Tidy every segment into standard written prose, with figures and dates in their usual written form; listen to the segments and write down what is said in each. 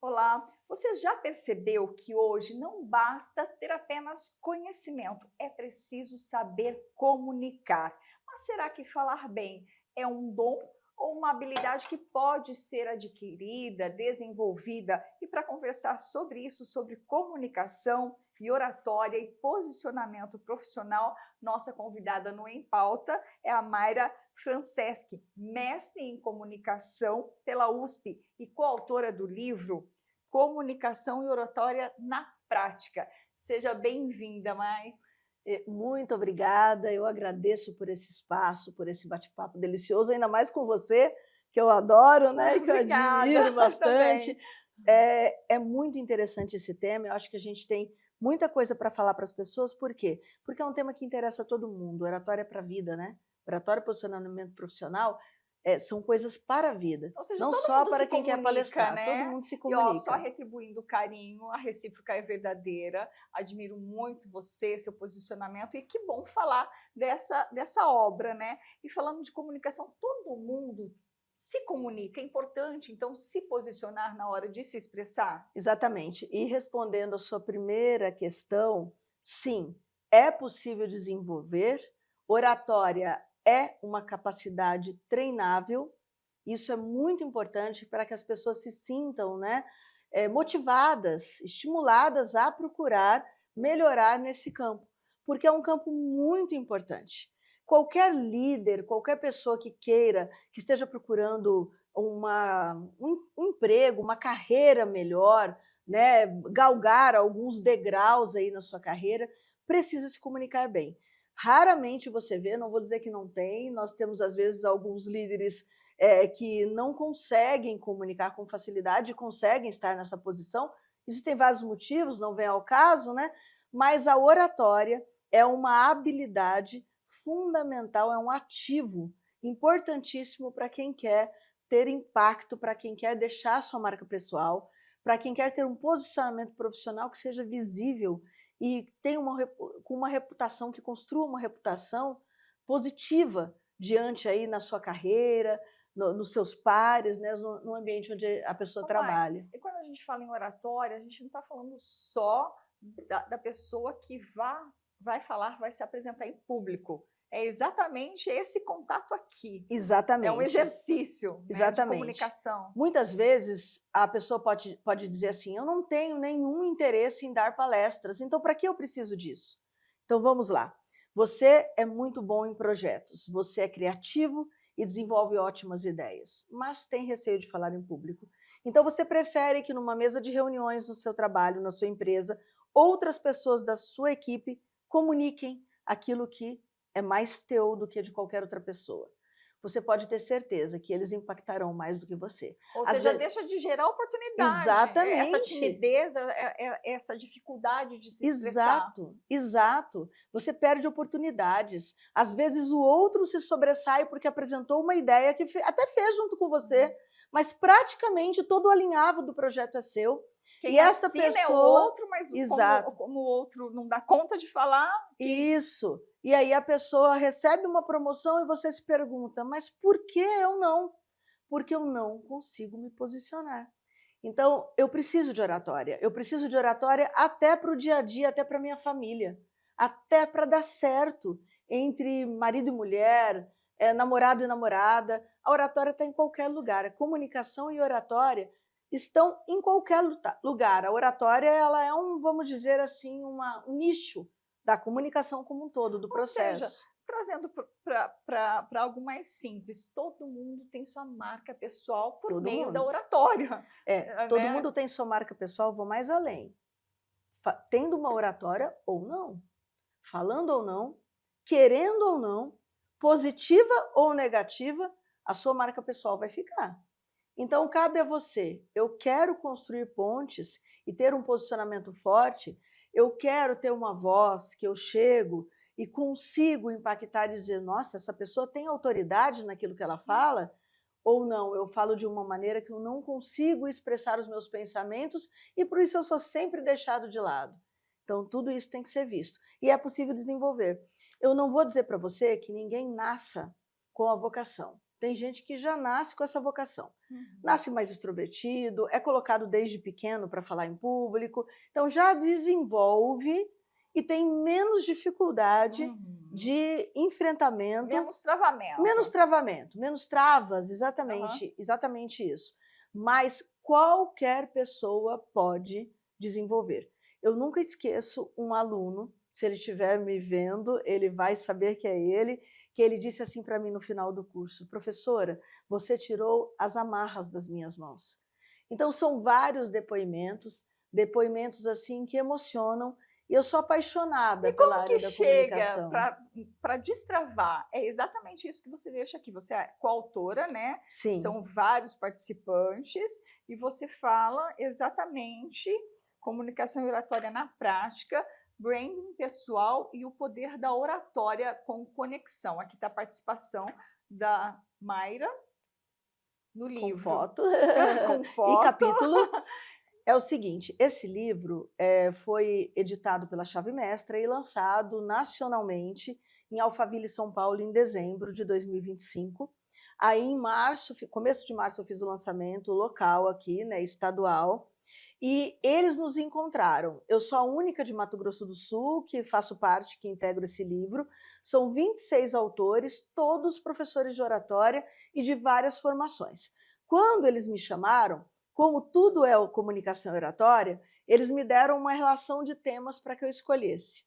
Olá, você já percebeu que hoje não basta ter apenas conhecimento, é preciso saber comunicar. Mas será que falar bem é um dom ou uma habilidade que pode ser adquirida, desenvolvida? E para conversar sobre isso, sobre comunicação e oratória e posicionamento profissional, nossa convidada no Em Pauta é a Mayra Franceschi, mestre em comunicação pela USP e coautora do livro Comunicação e Oratória na Prática. Seja bem-vinda, Mai. Muito obrigada, eu agradeço por esse espaço, por esse bate-papo delicioso, ainda mais com você, que eu adoro, né, e que eu admiro Obrigada, bastante. também. É muito interessante esse tema, eu acho que a gente tem muita coisa para falar para as pessoas, por quê? Porque é um tema que interessa a todo mundo, oratória é para a vida, né? Oratória e posicionamento profissional são coisas para a vida, Ou seja, não todo só mundo para se quem quer comunica, palestrar, todo né? mundo se E ó, só comunica. retribuindo o carinho, a recíproca é verdadeira. Admiro muito você, seu posicionamento, e que bom falar dessa obra, né? E falando de comunicação, todo mundo se comunica, é importante, então, se posicionar na hora de se expressar. Exatamente. E respondendo a sua primeira questão, sim, é possível desenvolver. Oratória é uma capacidade treinável. Isso é muito importante para que as pessoas se sintam, né, motivadas, estimuladas a procurar melhorar nesse campo, porque é um campo muito importante. Qualquer líder, qualquer pessoa que queira, que esteja procurando um emprego, uma carreira melhor, né, galgar alguns degraus aí na sua carreira, precisa se comunicar bem. Raramente você vê, não vou dizer que não tem, nós temos às vezes alguns líderes que não conseguem comunicar com facilidade, conseguem estar nessa posição. Existem vários motivos, não vem ao caso, né? Mas a oratória é uma habilidade fundamental, é um ativo importantíssimo para quem quer ter impacto, para quem quer deixar sua marca pessoal, para quem quer ter um posicionamento profissional que seja visível e tenha com uma reputação, que construa uma reputação positiva diante aí na sua carreira, nos seus pares, né, no ambiente onde a pessoa Ô, Mai, trabalha. e quando a gente fala em oratória, a gente não está falando só da pessoa que vai falar, vai se apresentar em público. É exatamente esse contato aqui. É um Exatamente, exercício, né, de exatamente. comunicação. Muitas vezes a pessoa pode dizer assim, eu não tenho nenhum interesse em dar palestras, então para que eu preciso disso? Então vamos lá. Você é muito bom em projetos, você é criativo e desenvolve ótimas ideias, mas tem receio de falar em público. Então você prefere que numa mesa de reuniões no seu trabalho, na sua empresa, outras pessoas da sua equipe comuniquem aquilo que é mais teu do que de qualquer outra pessoa. Você pode ter certeza que eles impactarão mais do que você. Ou Às seja, vezes, deixa de gerar oportunidade. Essa exatamente. timidez, essa dificuldade de se expressar. Exato, exato. Você perde oportunidades. Às vezes o outro se sobressai porque apresentou uma ideia que até fez junto com você, mas praticamente todo o alinhavo do projeto é seu. E Quem esta assina é o pessoa, outro, mas exato, como o outro não dá conta de falar, que isso. E aí a pessoa recebe uma promoção e você se pergunta, mas por que eu não? Porque eu não consigo me posicionar. Então, eu preciso de oratória. Eu preciso de oratória até para o dia a dia, até para a minha família, até para dar certo entre marido e mulher, namorado e namorada. A oratória está em qualquer lugar. A comunicação e oratória estão em qualquer lugar. A oratória ela é vamos dizer assim, um nicho da comunicação como um todo, do Ou seja, processo. trazendo para algo mais simples, todo mundo tem sua marca pessoal por Todo meio da mundo. oratória, Todo né? mundo tem sua marca pessoal, vou mais além. Tendo uma oratória ou não, falando ou não, querendo ou não, positiva ou negativa, a sua marca pessoal vai ficar. Então, cabe a você. Eu quero construir pontes e ter um posicionamento forte, eu quero ter uma voz que eu chego e consigo impactar e dizer, nossa, essa pessoa tem autoridade naquilo que ela fala, ou não, eu falo de uma maneira que eu não consigo expressar os meus pensamentos e por isso eu sou sempre deixado de lado. Então, tudo isso tem que ser visto. E é possível desenvolver. Eu não vou dizer para você que ninguém nasça com a vocação. Tem gente que já nasce com essa vocação. Uhum. Nasce mais extrovertido, é colocado desde pequeno para falar em público, então já desenvolve e tem menos dificuldade Uhum. de enfrentamento, Menos travamento. menos travas, Aham. exatamente isso. Mas qualquer pessoa pode desenvolver. Eu nunca esqueço um aluno, se ele estiver me vendo, ele vai saber que é ele, que ele disse assim para mim no final do curso: professora, você tirou as amarras das minhas mãos. Então são vários depoimentos assim que emocionam, e eu sou apaixonada E pela como que área da chega comunicação. para destravar? É exatamente isso que você deixa aqui. Você é coautora, né? Sim, São vários participantes e você fala exatamente comunicação e oratória na prática, branding pessoal e o poder da oratória com conexão. Aqui está a participação da Mayra no com livro, foto com e foto. capítulo. É o seguinte, esse livro foi editado pela Chave Mestra e lançado nacionalmente em Alphaville, São Paulo, em dezembro de 2025. Aí, em março, começo de março, eu fiz o lançamento local aqui, né, estadual, e eles nos encontraram. Eu sou a única de Mato Grosso do Sul que faço parte, que integro esse livro. São 26 autores, todos professores de oratória e de várias formações. Quando eles me chamaram, como tudo é comunicação oratória, eles me deram uma relação de temas para que eu escolhesse.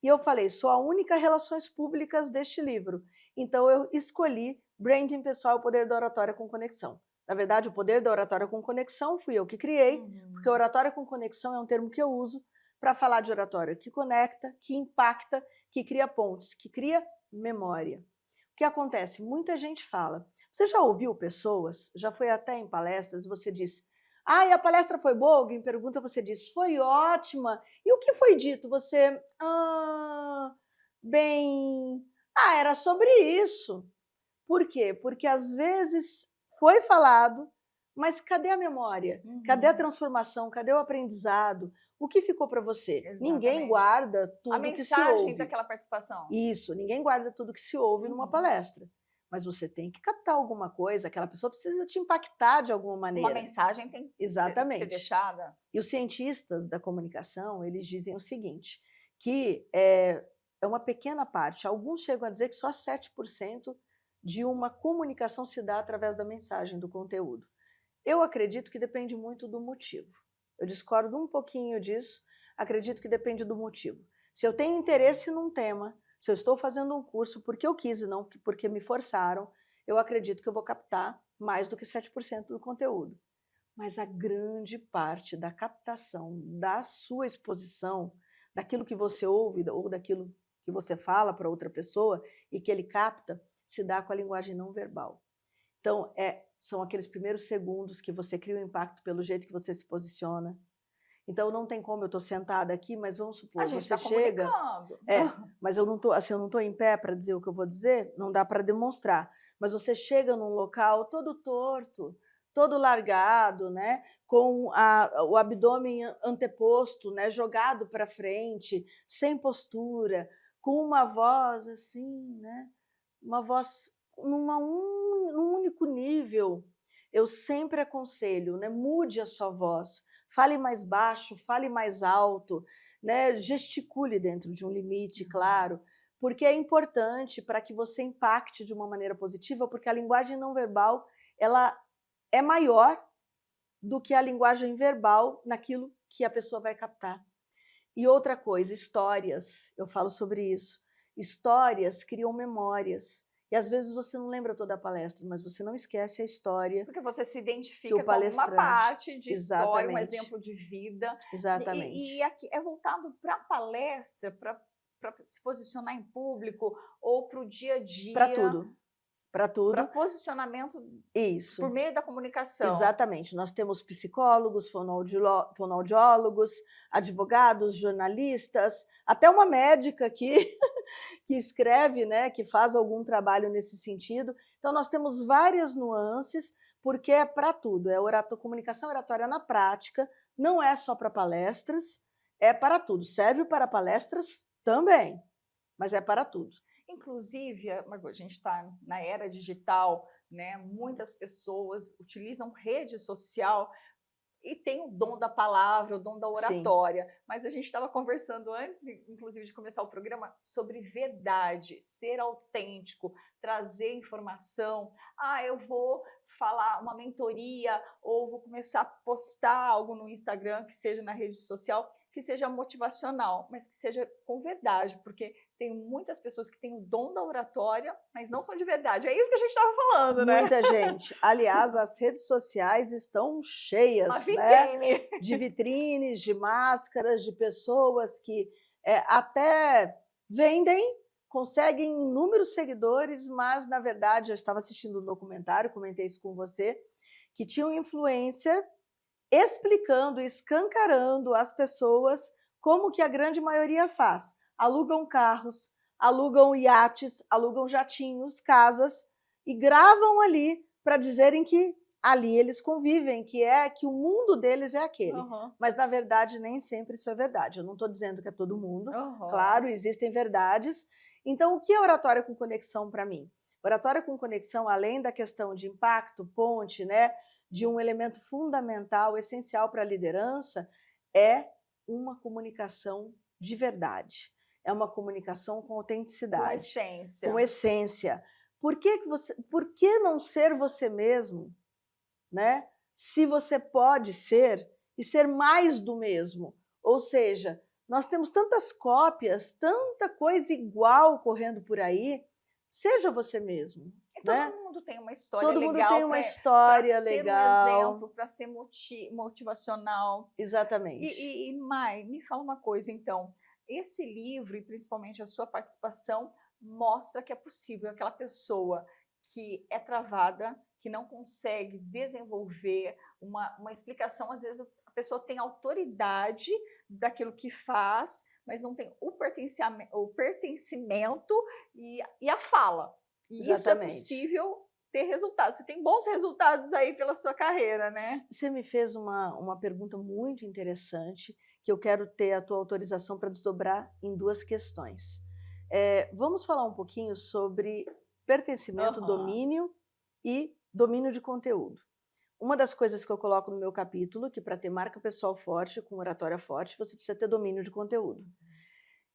E eu falei, sou a única relações públicas deste livro. Então eu escolhi Branding Pessoal e o Poder da Oratória com Conexão. Na verdade, o Poder da Oratória com Conexão fui eu que criei, porque oratória com conexão é um termo que eu uso para falar de oratória que conecta, que impacta, que cria pontes, que cria memória. O que acontece? Muita gente fala. Você já ouviu pessoas, já foi até em palestras, você diz: ah, e a palestra foi boa? Alguém pergunta, você diz: foi ótima. E o que foi dito? Você, bem, era sobre isso. Por quê? Porque às vezes foi falado, mas cadê a memória? Cadê a transformação? Cadê o aprendizado? O que ficou para você? Ninguém Exatamente. guarda A tudo que se mensagem ouve. daquela participação. Isso, ninguém guarda tudo que se ouve numa palestra. Mas você tem que captar alguma coisa, aquela pessoa precisa te impactar de alguma Uma maneira. mensagem tem que ser Exatamente. deixada. E os cientistas da comunicação, eles dizem o seguinte, que é uma pequena parte, alguns chegam a dizer que só 7% de uma comunicação se dá através da mensagem, do conteúdo. Eu acredito que depende muito do motivo. Eu discordo um pouquinho disso, acredito que depende do motivo. Se eu tenho interesse num tema, se eu estou fazendo um curso porque eu quis e não porque me forçaram, eu acredito que eu vou captar mais do que 7% do conteúdo. Mas a grande parte da captação da sua exposição, daquilo que você ouve ou daquilo que você fala para outra pessoa e que ele capta, se dá com a linguagem não verbal. Então, são aqueles primeiros segundos que você cria o impacto pelo jeito que você se posiciona. Então, não tem como, eu estou sentada aqui, mas vamos A supor, gente você está chega... comunicando. mas eu não estou em pé para dizer o que eu vou dizer, não dá para demonstrar. Mas você chega num local todo torto, todo largado, né, com o abdômen anteposto, né, jogado para frente, sem postura, com uma voz assim, né, uma voz num único nível. Eu sempre aconselho, né, mude a sua voz, fale mais baixo, fale mais alto, né, gesticule dentro de um limite, claro, porque é importante para que você impacte de uma maneira positiva, porque a linguagem não verbal ela é maior do que a linguagem verbal naquilo que a pessoa vai captar. E outra coisa, histórias, eu falo sobre isso. Histórias criam memórias. E às vezes você não lembra toda a palestra, mas você não esquece a história Porque você se que identifica o com alguma palestrante... parte de história, um Exatamente, exemplo de vida. E exatamente. aqui é voltado para a palestra, para se posicionar em público ou para o dia a dia. Para tudo, para Para tudo. posicionamento Isso. por meio da comunicação. Exatamente. Nós temos psicólogos, fonoaudiólogos, advogados, jornalistas, até uma médica que escreve, né, que faz algum trabalho nesse sentido. Então, nós temos várias nuances, porque é para tudo. Comunicação oratória na prática, não é só para palestras, é para tudo. Serve para palestras também, mas é para tudo. Inclusive, Margot, a gente está na era digital, né? Muitas pessoas utilizam rede social e tem o dom da palavra, o dom da Sim. oratória. Mas a gente estava conversando antes, inclusive, de começar o programa, sobre verdade, ser autêntico, trazer informação. Ah, eu vou falar uma mentoria ou vou começar a postar algo no Instagram, que seja na rede social, que seja motivacional, mas que seja com verdade, porque tem muitas pessoas que têm o dom da oratória, mas não são de verdade. É isso que a gente estava falando, né? Muita gente. Aliás, as redes sociais estão Uma cheias, né, vitrine. de vitrines, de máscaras, de pessoas que até vendem, conseguem inúmeros seguidores, mas, na verdade, eu estava assistindo um documentário, comentei isso com você, que tinha um influencer explicando, escancarando às pessoas como que a grande maioria faz. Alugam carros, alugam iates, alugam jatinhos, casas e gravam ali para dizerem que ali eles convivem, que o mundo deles é aquele. Uhum. Mas, na verdade, nem sempre isso é verdade. Eu não estou dizendo que é todo mundo. Uhum. Claro, existem verdades. Então, o que é oratória com conexão para mim? Oratória com conexão, além da questão de impacto, ponte, né, de um elemento fundamental, essencial para a liderança, é uma comunicação de verdade. É uma comunicação com autenticidade. Com essência. Com essência. Por que não ser você mesmo, né? Se você pode ser e ser mais do mesmo? Ou seja, nós temos tantas cópias, tanta coisa igual correndo por aí, seja você mesmo. E né? todo mundo tem uma história Todo legal. mundo tem uma história pra ser legal. um exemplo, para ser motivacional. Exatamente. E Mai, me fala uma coisa então. Esse livro, e principalmente a sua participação, mostra que é possível aquela pessoa que é travada, que não consegue desenvolver uma explicação. Às vezes a pessoa tem autoridade daquilo que faz, mas não tem o pertencimento e a fala. E isso é Exatamente. possível ter resultados. Você tem bons resultados aí pela sua carreira, né? Você me fez uma pergunta muito interessante, que eu quero ter a tua autorização para desdobrar em duas questões. Vamos falar um pouquinho sobre pertencimento, domínio e domínio de conteúdo. Uma das coisas que eu coloco no meu capítulo, que para ter marca pessoal forte, com oratória forte, você precisa ter domínio de conteúdo.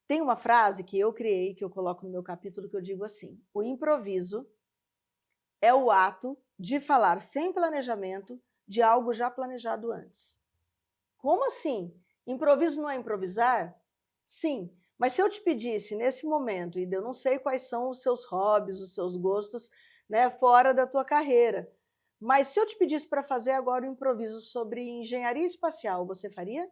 Tem uma frase que eu criei, que eu coloco no meu capítulo, que eu digo assim: o improviso é o ato de falar sem planejamento de algo já planejado antes. Como assim? Improviso não é improvisar? Sim, mas se eu te pedisse nesse momento, e eu não sei quais são os seus hobbies, os seus gostos, né, fora da tua carreira, mas se eu te pedisse para fazer agora um improviso sobre engenharia espacial, você faria?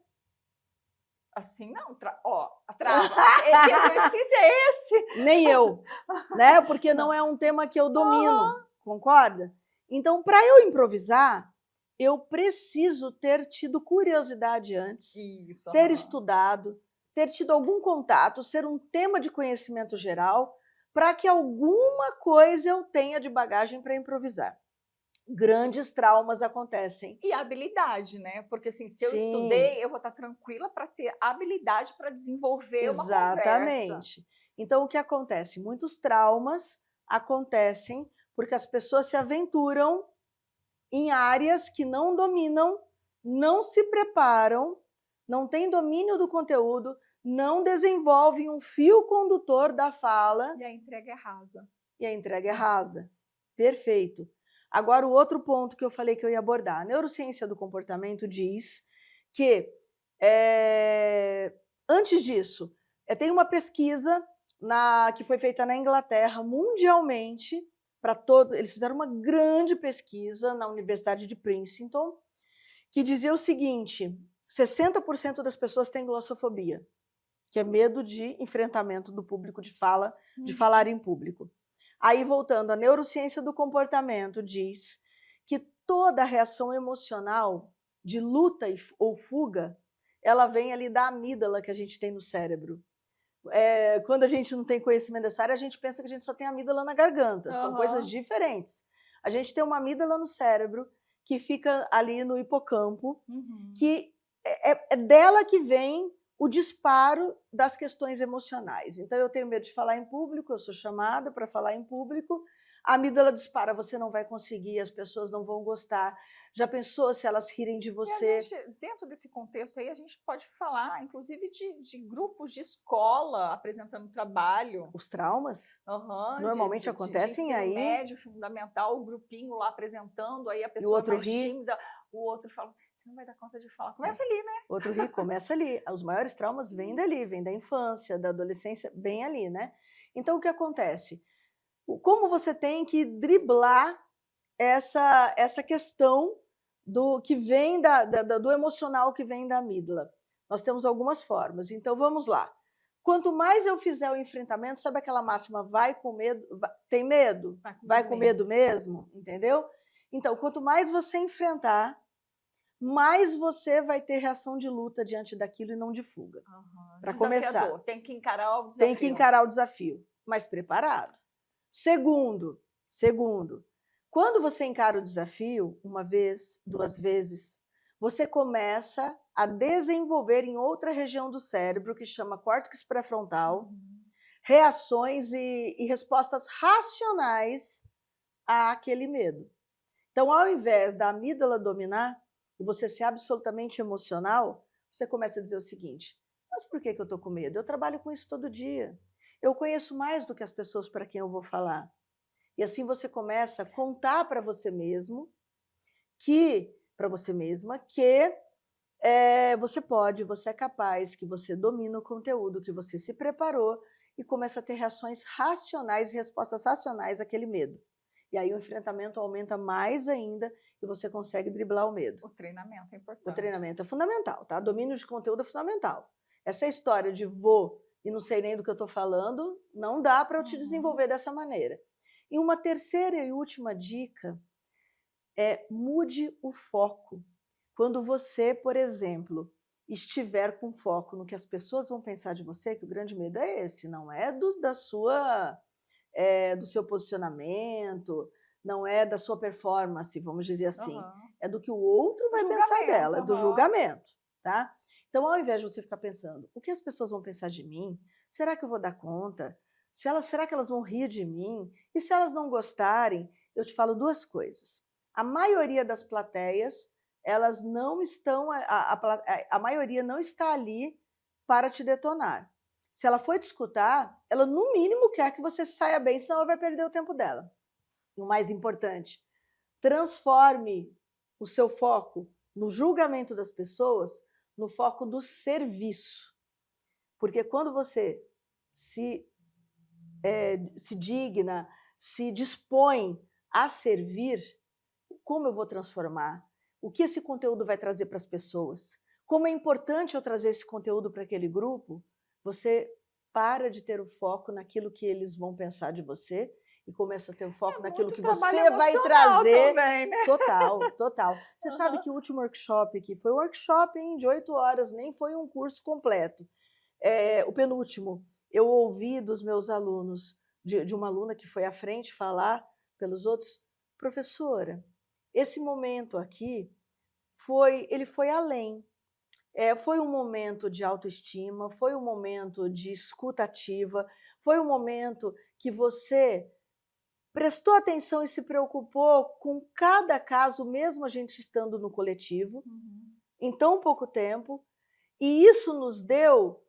Assim não, trava. Que exercício é esse? Nem eu, né? Porque não é um tema que eu domino, concorda? Então, para eu improvisar, eu preciso ter tido curiosidade antes, ter estudado, ter tido algum contato, ser um tema de conhecimento geral, para que alguma coisa eu tenha de bagagem para improvisar. Grandes traumas acontecem. E a habilidade, né? Porque assim, se eu Sim. estudei, eu vou estar tranquila para ter habilidade para desenvolver uma conversa. Exatamente. Então, o que acontece? Muitos traumas acontecem porque as pessoas se aventuram em áreas que não dominam, não se preparam, não têm domínio do conteúdo, não desenvolvem um fio condutor da fala. E a entrega é rasa. E a entrega é rasa. Perfeito. Agora, o outro ponto que eu falei que eu ia abordar. A neurociência do comportamento diz que, antes disso, tem uma pesquisa que foi feita na Inglaterra, mundialmente, para todos. Eles fizeram uma grande pesquisa na Universidade de Princeton, que dizia o seguinte: 60% das pessoas têm glossofobia, que é medo de enfrentamento do público, de falar em público. Aí, voltando, a neurociência do comportamento diz que toda reação emocional de luta ou fuga, ela vem ali da amígdala que a gente tem no cérebro. Quando a gente não tem conhecimento dessa área, a gente pensa que a gente só tem amígdala na garganta. São coisas diferentes. A gente tem uma amígdala no cérebro que fica ali no hipocampo, que é dela que vem o disparo das questões emocionais. Então, eu tenho medo de falar em público, eu sou chamada para falar em público, a amígdala dispara, você não vai conseguir, as pessoas não vão gostar. Já pensou se elas rirem de E a você? gente, dentro desse contexto aí, a gente pode falar, inclusive, de grupos de escola apresentando trabalho. Os traumas Aham, normalmente de acontecem ensino aí, médio, fundamental, o grupinho lá apresentando, aí a e o pessoa outro mais ri, tímida, o outro fala, você não vai dar conta de falar. Começa ali, né? outro ri, começa ali. Os maiores traumas vêm dali, vêm da infância, da adolescência, bem ali, né? Então, o que acontece? Como você tem que driblar essa questão do que vem do emocional que vem da amígdala? Nós temos algumas formas, então vamos lá. Quanto mais eu fizer o enfrentamento, sabe aquela máxima, vai com medo, tem medo? Vai com medo mesmo, entendeu? Então, quanto mais você enfrentar, mais você vai ter reação de luta diante daquilo e não de fuga. Para começar, Desafiador, tem que encarar o tem que desafio. encarar o desafio, mas preparado. Segundo, quando você encara o desafio, uma vez, duas vezes, você começa a desenvolver em outra região do cérebro, que chama córtex pré-frontal, reações e respostas racionais àquele medo. Então, ao invés da amígdala dominar e você ser absolutamente emocional, você começa a dizer o seguinte, mas por que eu estou com medo? Eu trabalho com isso todo dia. Eu conheço mais do que as pessoas para quem eu vou falar. E assim você começa a contar para você mesmo que você pode, você é capaz, que você domina o conteúdo, que você se preparou e começa a ter reações racionais, respostas racionais àquele medo. E aí o enfrentamento aumenta mais ainda e você consegue driblar o medo. O treinamento é importante. O treinamento é fundamental, tá? Domínio de conteúdo é fundamental. Essa história de vou e não sei nem do que eu estou falando, não dá para eu te desenvolver dessa maneira. E uma terceira e última dica é mude o foco. Quando você, por exemplo, estiver com foco no que as pessoas vão pensar de você, que o grande medo é esse, não é do seu posicionamento, não é da sua performance, vamos dizer assim, é do que o outro vai pensar dela, do julgamento, tá? Então, ao invés de você ficar pensando, o que as pessoas vão pensar de mim? Será que eu vou dar conta? Será que elas vão rir de mim? E se elas não gostarem? Eu te falo duas coisas. A maioria das plateias, elas não estão, a maioria não está ali para te detonar. Se ela for te escutar, ela no mínimo quer que você saia bem, senão ela vai perder o tempo dela. E o mais importante, transforme o seu foco no julgamento das pessoas no foco do serviço. Porque quando você se digna, se dispõe a servir, como eu vou transformar? O que esse conteúdo vai trazer para as pessoas? Como é importante eu trazer esse conteúdo para aquele grupo? Você para de ter o foco naquilo que eles vão pensar de você e começa a ter o foco naquilo que você vai trazer. Também, né? Total. Você sabe que o último workshop aqui foi um workshop de 8 horas, nem foi um curso completo. O penúltimo, eu ouvi dos meus alunos, de uma aluna que foi à frente falar pelos outros, professora, esse momento aqui ele foi além. Foi um momento de autoestima, foi um momento de escuta ativa, foi um momento que você prestou atenção e se preocupou com cada caso, mesmo a gente estando no coletivo, em tão pouco tempo, e isso nos deu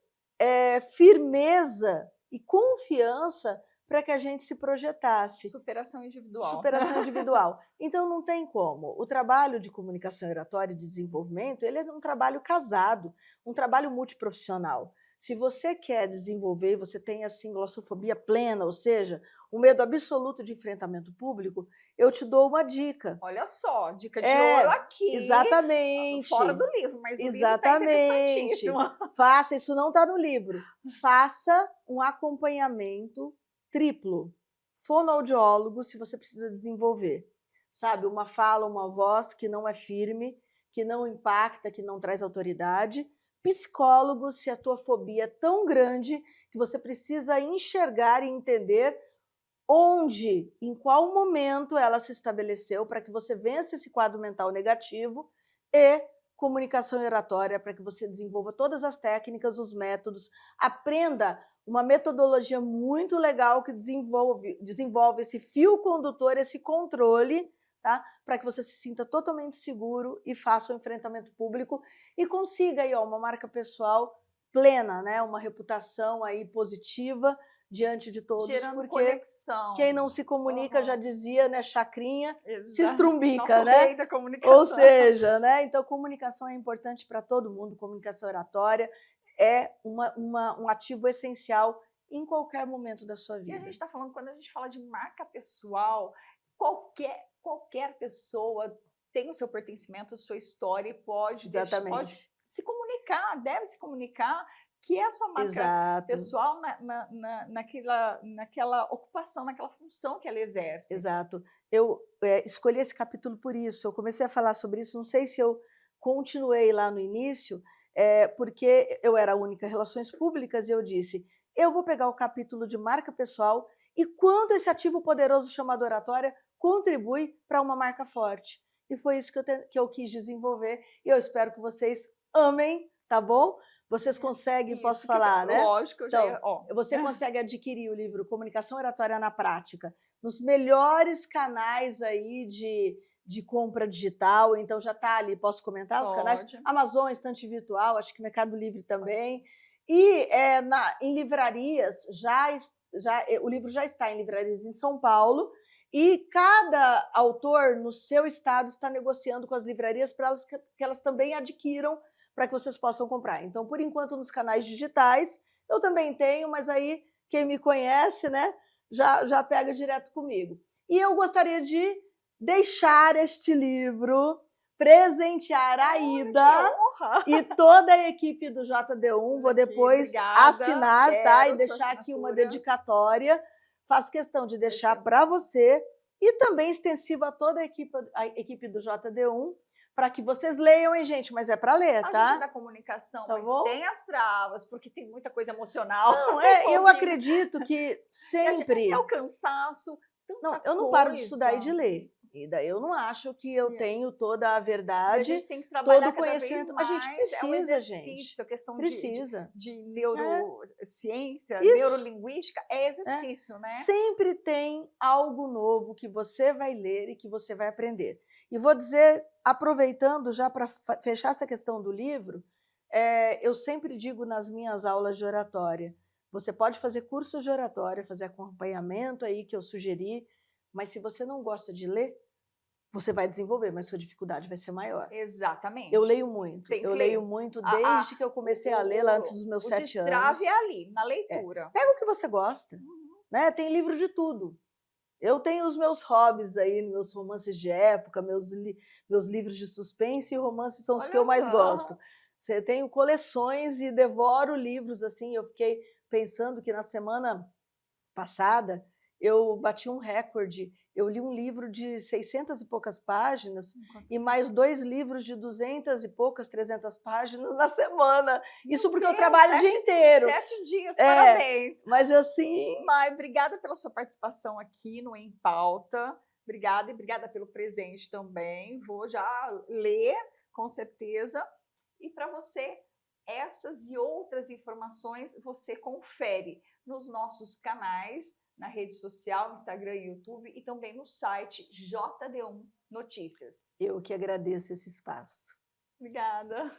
firmeza e confiança para que a gente se projetasse. Superação individual. Superação individual. Então, não tem como. O trabalho de comunicação oratória e de desenvolvimento, ele é um trabalho casado, um trabalho multiprofissional. Se você quer desenvolver, você tem assim glossofobia plena, ou seja, o medo absoluto de enfrentamento público, eu te dou uma dica. Olha só, dica de ouro aqui. Exatamente. Fora do livro, mas o livro tá interessantíssimo. Faça, isso não está no livro. Faça um acompanhamento triplo. Fonoaudiólogo, se você precisa desenvolver. Sabe, uma fala, uma voz que não é firme, que não impacta, que não traz autoridade. Psicólogo, se a tua fobia é tão grande que você precisa enxergar e entender onde, em qual momento ela se estabeleceu para que você vença esse quadro mental negativo e comunicação e oratória, para que você desenvolva todas as técnicas, os métodos, aprenda uma metodologia muito legal que desenvolve esse fio condutor, esse controle, tá? Para que você se sinta totalmente seguro e faça o enfrentamento público e consiga aí, ó, uma marca pessoal plena, né? Uma reputação aí positiva diante de todos, Gerando porque conexão. quem não se comunica, já dizia, né, chacrinha, se Exato. estrumbica, Nosso né? rei da comunicação. Ou seja, né? Então, comunicação é importante para todo mundo, comunicação oratória é um ativo essencial em qualquer momento da sua E vida. a gente está falando, quando a gente fala de marca pessoal, qualquer pessoa tem o seu pertencimento, a sua história e pode Exatamente. se comunicar, deve se comunicar, que é a sua marca Exato. pessoal naquela ocupação, naquela função que ela exerce. Exato. Eu escolhi esse capítulo por isso, eu comecei a falar sobre isso, não sei se eu continuei lá no início, porque eu era a única relações públicas e eu disse, eu vou pegar o capítulo de marca pessoal e quanto esse ativo poderoso chamado oratória contribui para uma marca forte. E foi isso que eu quis desenvolver e eu espero que vocês amem, tá bom? Vocês conseguem, posso falar, né? Lógico, então, você consegue adquirir o livro Comunicação Oratória na Prática nos melhores canais aí de compra digital, então já está ali, posso comentar os canais? Amazon, Estante Virtual, acho que Mercado Livre também. E em livrarias, o livro já está em livrarias em São Paulo, e cada autor no seu estado está negociando com as livrarias para que elas também adquiram para que vocês possam comprar. Então, por enquanto, nos canais digitais, eu também tenho, mas aí quem me conhece, né, já pega direto comigo. E eu gostaria de deixar este livro, presentear a Ida e toda a equipe do JD1. Vou depois assinar, tá? E deixar aqui uma dedicatória. Faço questão de deixar para você e também extensiva a toda a equipe do JD1, para que vocês leiam, hein, gente? Mas é para ler, tá? A gente é da comunicação, tá, mas tem as travas, porque tem muita coisa emocional. Não, eu acredito que sempre... É o cansaço, não, eu não paro de estudar e de ler. E daí eu não acho que eu tenho toda a verdade, a gente tem que trabalhar todo o conhecimento. Mais, a gente precisa, é um exercício, gente. A questão precisa. de neurociência, neurolinguística, é exercício, né? Sempre tem algo novo que você vai ler e que você vai aprender. E vou dizer, aproveitando já para fechar essa questão do livro, eu sempre digo nas minhas aulas de oratória, você pode fazer cursos de oratória, fazer acompanhamento aí que eu sugeri, mas se você não gosta de ler, você vai desenvolver, mas sua dificuldade vai ser maior. Exatamente. Eu leio muito. Eu leio muito desde que eu comecei a ler lá antes dos meus 7 anos. O destrave é ali, na leitura. Pega o que você gosta. Né? Tem livro de tudo. Eu tenho os meus hobbies aí, meus romances de época, meus livros de suspense e romances são os que eu mais gosto. Eu tenho coleções e devoro livros, assim. Eu fiquei pensando que na semana passada eu bati um recorde. Eu li um livro de 600 e poucas páginas e mais 2 livros de 200 e poucas, 300 páginas na semana. Isso porque eu trabalho o dia inteiro. 7 dias, parabéns. Mas assim... Mai, obrigada pela sua participação aqui no Em Pauta. Obrigada e obrigada pelo presente também. Vou já ler, com certeza. E para você, essas e outras informações você confere nos nossos canais, na rede social, Instagram e YouTube, e também no site JD1 Notícias. Eu que agradeço esse espaço. Obrigada.